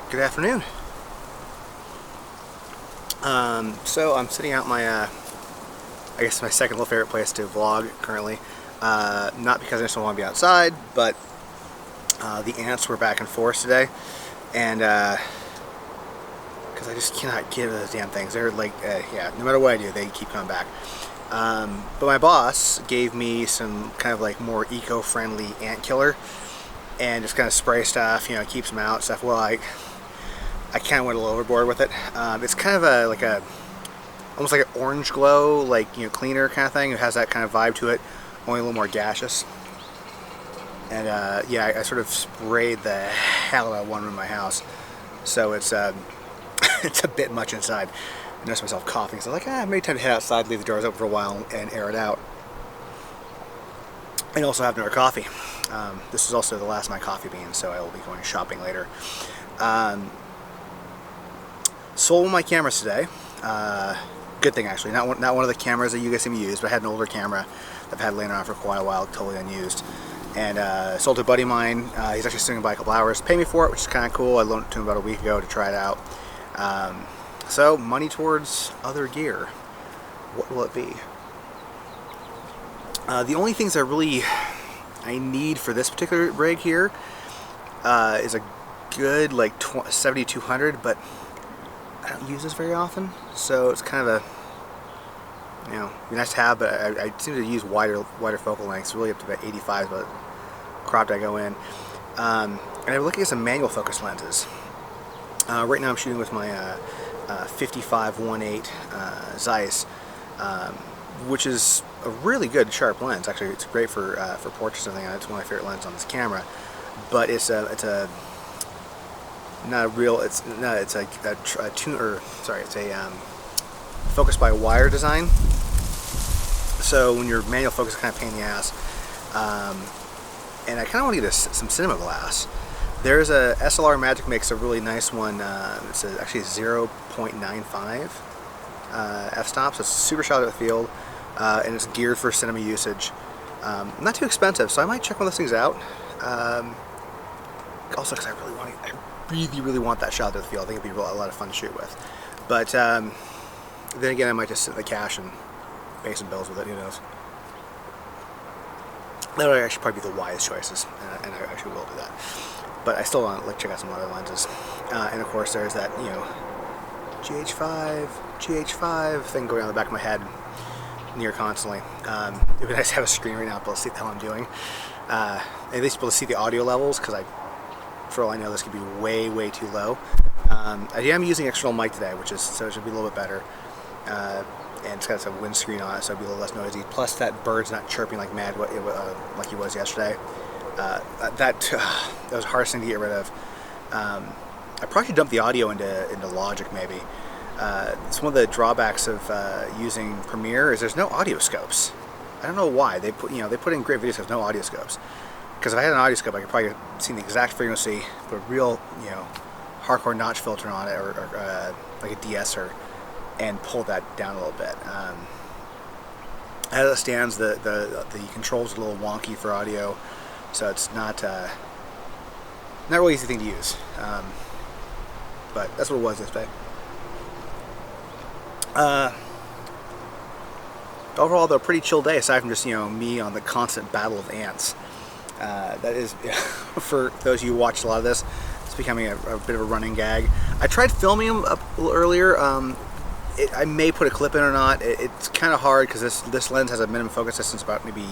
Good afternoon. So I'm sitting out my, I guess my second little favorite place to vlog currently. Not because I just don't want to be outside, but the ants were back and forth today, and because I just cannot get rid of those damn things. They're like, yeah, no matter what I do, they keep coming back. But my boss gave me some kind of like more eco-friendly ant killer, and just kind of spray stuff, you know, keeps them out, stuff. Well, I kind of went a little overboard with it. It's kind of almost like an orange glow, like, you know, cleaner kind of thing. It has that kind of vibe to it, only a little more gaseous. And yeah, I sort of sprayed the hell out of one room in my house, so it's it's a bit much inside. I noticed myself coughing, so I'm like, maybe time to head outside, leave the doors open for a while, and air it out. And also have another coffee. This is also the last of my coffee beans, so I will be going shopping later. Sold my cameras today. Good thing, actually. Not one of the cameras that you guys see me use, but I had an older camera that I've had laying around for quite a while, totally unused. And sold to a buddy of mine. He's actually swinging by a couple hours. Paid me for it, which is kind of cool. I loaned it to him about a week ago to try it out. So money towards other gear. What will it be? The only things I need for this particular rig here is a good like 7200, but I don't use this very often, so it's kind of a, you know, be nice to have, but I seem to use wider focal lengths, really up to about 85, but cropped I go in. And I'm looking at some manual focus lenses. Right now I'm shooting with my 55-1.8 Zeiss, which is a really good sharp lens. Actually, it's great for portraits and everything. It's one of my favorite lenses on this camera, but it's a focus by wire design. So when your manual focus is kind of a pain in the ass, and I kind of want to get some cinema glass. There's a SLR Magic makes a really nice one. It's actually 0.95 f-stop, so it's super shallow depth of field, and it's geared for cinema usage. Not too expensive, so I might check one of those things out. Also, because I really want that shallow depth of field. I think it'd be a lot of fun to shoot with. But then again, I might just sit in the cash and pay some bills with it. Who knows? That would actually probably be the wise choices, and I actually will do that. But I still want to check out some other lenses. And of course, there's that, you know, GH5 thing going on the back of my head near constantly. It'd be nice to have a screen right now, but let's see what the hell I'm doing. At least be able to see the audio levels, because for all I know, this could be way too low. I am using external mic today, so it should be a little bit better. And it's got some windscreen on it, so it'll be a little less noisy. Plus, that bird's not chirping like mad, like he was yesterday. That was the hardest thing to get rid of. I probably should dump the audio into Logic, maybe. It's one of the drawbacks of using Premiere is there's no audio scopes. I don't know why they put in great videos with no audio scopes. Because if I had an audio scope, I could probably have seen the exact frequency, put a real, you know, hardcore notch filter on it, or like a de-esser, and pull that down a little bit. As it stands, the controls are a little wonky for audio, so it's not really easy thing to use. But that's what it was yesterday. Overall, though, a pretty chill day, aside from just, you know, me on the constant battle of ants. That is, for those of you who watched a lot of this, it's becoming a bit of a running gag. I tried filming them a little earlier. I may put a clip in or not. It's kind of hard because this lens has a minimum focus distance about maybe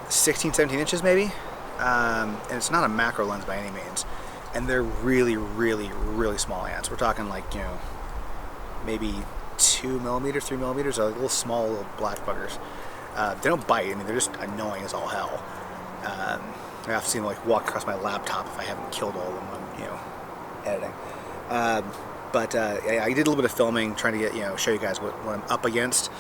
16-17 inches maybe. And it's not a macro lens by any means. And they're really small ants. We're talking like, you know, maybe 2 millimeters, 3 millimeters, so little small little black buggers. They don't bite. I mean, they're just annoying as all hell. I have to see them like walk across my laptop if I haven't killed all of them when, you know, editing. But I did a little bit of filming, trying to get, you know, show you guys what I'm up against,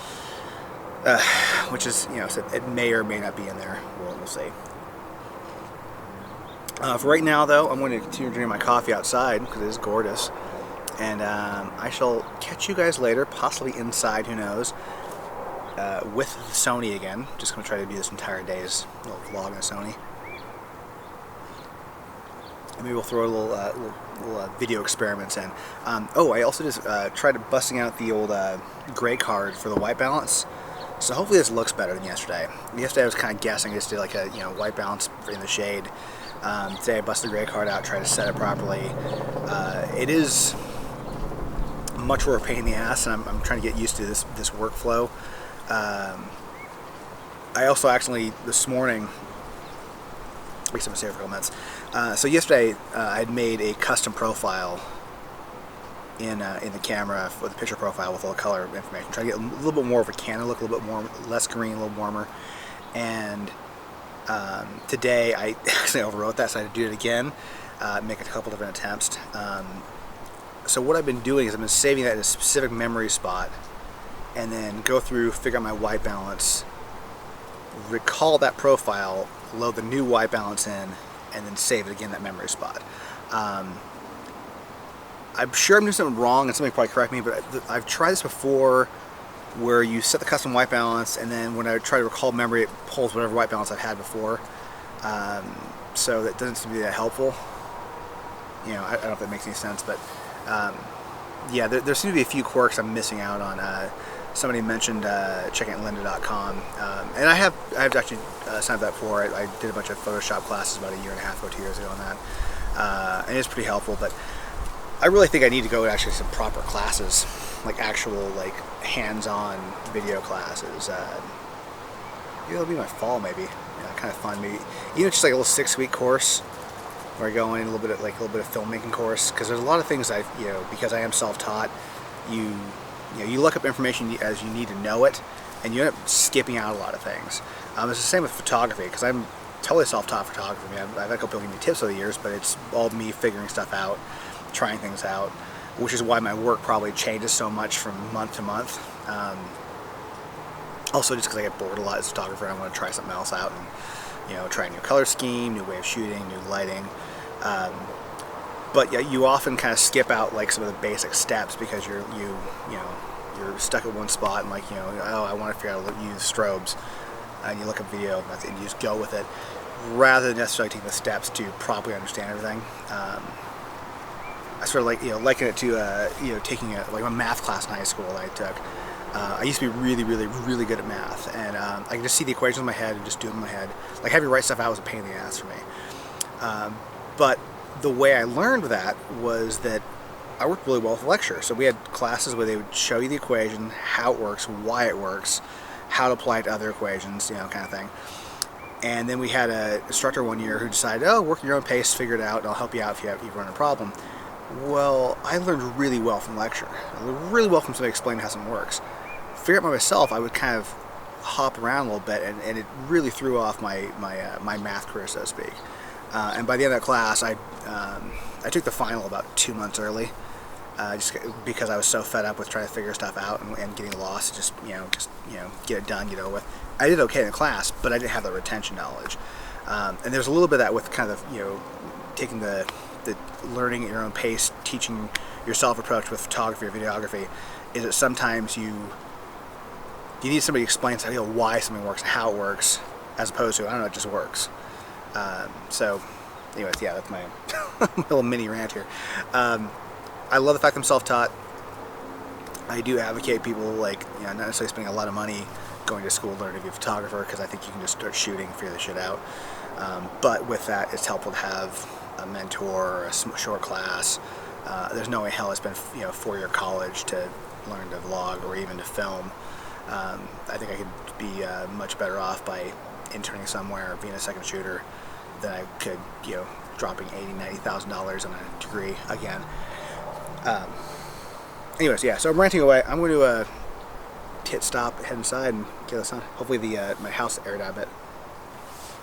which is, you know, so it may or may not be in there. We'll see. For right now, though, I'm going to continue drinking my coffee outside because it is gorgeous, and I shall catch you guys later, possibly inside. Who knows? With the Sony again. Just going to try to do this entire day's little vlog on Sony. and maybe we'll throw a little video experiments in. Oh, I also just tried busting out the old gray card for the white balance. So hopefully this looks better than yesterday. Yesterday I was kind of guessing, I just did like a white balance in the shade. Today I busted the gray card out, tried to set it properly. It is much more a pain in the ass, and I'm trying to get used to this workflow. I also actually this morning, I guess I'm gonna stay for a couple minutes. So yesterday I had made a custom profile in the camera for the picture profile with all the color information. Try to get a little bit more of a Canon look, a little bit more less green, a little warmer. And today I actually overwrote that, so I had to do it again, make a couple different attempts. So what I've been doing is I've been saving that in a specific memory spot, and then go through, figure out my white balance, recall that profile, load the new white balance in, and then save it again in that memory spot. I'm sure I'm doing something wrong, and somebody probably correct me, but I've tried this before where you set the custom white balance, and then when I try to recall memory, it pulls whatever white balance I've had before. So that doesn't seem to be that helpful. I don't know if that makes any sense, but yeah, there seem to be a few quirks I'm missing out on. Somebody mentioned checking out lynda.com, and I have actually signed up for it. I did a bunch of Photoshop classes about a year and a half ago, 2 years ago on that, and it's pretty helpful. But I really think I need to go to actually some proper classes, like actual hands-on video classes. It'll be my fall maybe. Kind of fun, maybe even just like a little 6-week course where I go in a little bit of filmmaking course, because there's a lot of things because I am self-taught. You look up information as you need to know it, and you end up skipping out a lot of things. It's the same with photography, because I'm totally self-taught photography. I've had a couple people give me tips over the years, but it's all me figuring stuff out, trying things out, which is why my work probably changes so much from month to month. Also just because I get bored a lot as a photographer, and I want to try something else out, and try a new color scheme, new way of shooting, new lighting. But yeah, you often kind of skip out some of the basic steps because you're stuck at one spot, and oh, I want to figure out how to use strobes, and you look at video and you just go with it, rather than necessarily taking the steps to properly understand everything. I sort of liken it to taking a math class in high school that I took. I used to be really good at math, and I can just see the equations in my head and just do them in my head. Having to write stuff out was a pain in the ass for me. But the way I learned that was that I worked really well with lecture. So we had classes where they would show you the equation, how it works, why it works, how to apply it to other equations, kind of thing. And then we had an instructor one year who decided, oh, work at your own pace, figure it out, and I'll help you out if you run a problem. Well, I learned really well from lecture. I learned really well from somebody explaining how something works. Figure it out by myself, I would kind of hop around a little bit, and it really threw off my math career, so to speak. And by the end of that class, I took the final about 2 months early, just because I was so fed up with trying to figure stuff out and getting lost. Just get it done, get over with. I did okay in the class, but I didn't have the retention knowledge. And there's a little bit of that with kind of taking the learning at your own pace, teaching yourself approach with photography or videography. Is that sometimes you need somebody to explain why something works and how it works, as opposed to, I don't know, it just works. So anyways, yeah, that's my little mini rant here. I love the fact I'm self-taught. I do advocate people not necessarily spending a lot of money going to school learning to be a photographer, because I think you can just start shooting and figure this shit out. But with that, it's helpful to have a mentor or a short class. There's no way in hell I spent 4-year college to learn to vlog or even to film. I think I could be much better off by interning somewhere or being a second shooter than I could, dropping $80,000-$90,000 on a degree again. Anyways, yeah, so I'm ranting away. I'm going to hit stop, head inside, and get this on. Hopefully my house aired out a bit.